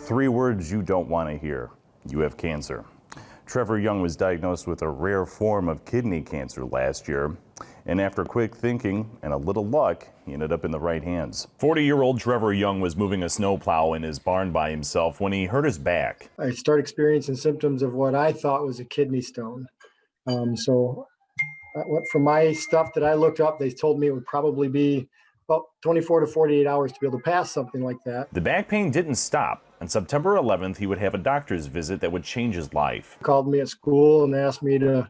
3 words you don't want to hear. You have cancer. Trevor Young was diagnosed with a rare form of kidney cancer last year. And after quick thinking and a little luck, he ended up in the right hands. 40-year-old Trevor Young was moving a snowplow in his barn by himself when he hurt his back. I started experiencing symptoms of what I thought was a kidney stone. From my stuff that I looked up, they told me it would probably be about 24 to 48 hours to be able to pass something like that. The back pain didn't stop. On September 11th, he would have a doctor's visit that would change his life. Called me at school and asked me to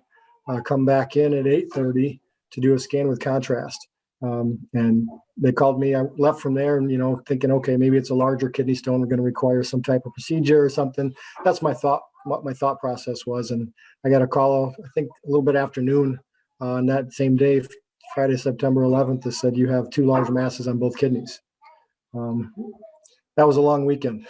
come back in at 8:30 to do a scan with contrast. And they called me. I left from there and, thinking, okay, maybe it's a larger kidney stone. We're going to require some type of procedure or something. That's what my thought process was. And I got a call, I think a little bit after noon on that same day, Friday, September 11th, that said, you have 2 large masses on both kidneys. That was a long weekend.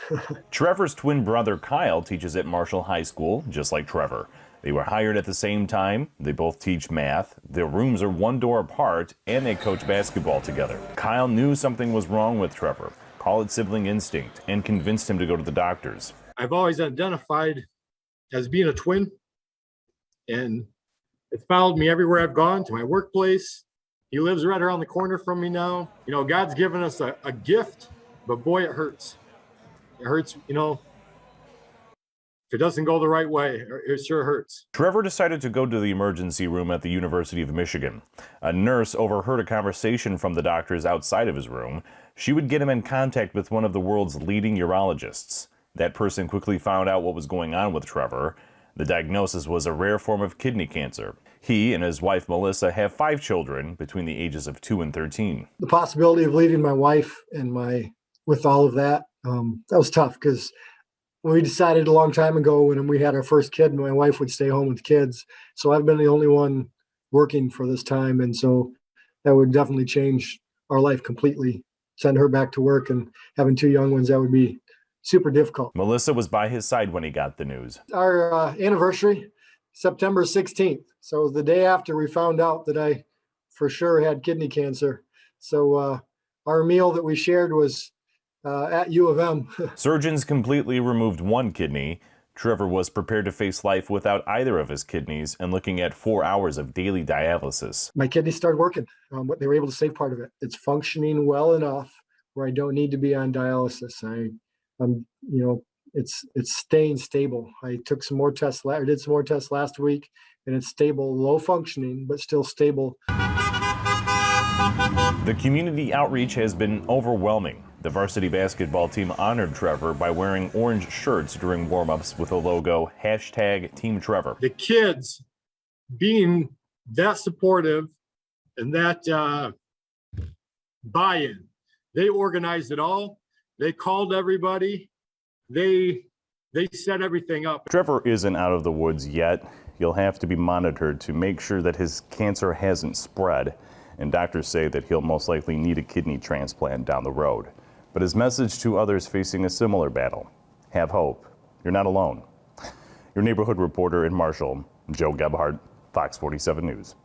Trevor's twin brother, Kyle, teaches at Marshall High School, just like Trevor. They were hired at the same time. They both teach math. Their rooms are 1 door apart, and they coach basketball together. Kyle knew something was wrong with Trevor. Call it sibling instinct, and convinced him to go to the doctors. I've always identified as being a twin, and it's followed me everywhere I've gone, to my workplace. He lives right around the corner from me now. God's given us a gift, but boy, it hurts. It hurts, if it doesn't go the right way, it sure hurts. Trevor decided to go to the emergency room at the University of Michigan. A nurse overheard a conversation from the doctors outside of his room. She would get him in contact with one of the world's leading urologists. That person quickly found out what was going on with Trevor. The diagnosis was a rare form of kidney cancer. He and his wife, Melissa, have 5 children between the ages of 2 and 13. The possibility of leaving my wife and with all of that, that was tough, because when we decided a long time ago when we had our first kid, my wife would stay home with kids. So I've been the only one working for this time. And so that would definitely change our life completely. Send her back to work and having 2 young ones, that would be super difficult. Melissa was by his side when he got the news. Our anniversary, September 16th. So it was the day after we found out that I for sure had kidney cancer. So our meal that we shared was at U of M. Surgeons completely removed 1 kidney. Trevor was prepared to face life without either of his kidneys and looking at 4 hours of daily dialysis. My kidneys started working. They were able to save part of it. It's functioning well enough where I don't need to be on dialysis. It's staying stable. I took some more tests, or did some more tests last week, and it's stable, low functioning, but still stable. The community outreach has been overwhelming. The varsity basketball team honored Trevor by wearing orange shirts during warm-ups with the logo #TeamTrevor. The kids being that supportive and that buy-in, they organized it all. They called everybody. They set everything up. Trevor isn't out of the woods yet. He'll have to be monitored to make sure that his cancer hasn't spread. And doctors say that he'll most likely need a kidney transplant down the road. But his message to others facing a similar battle: have hope. You're not alone. Your neighborhood reporter in Marshall, Joe Gebhardt, Fox 47 News.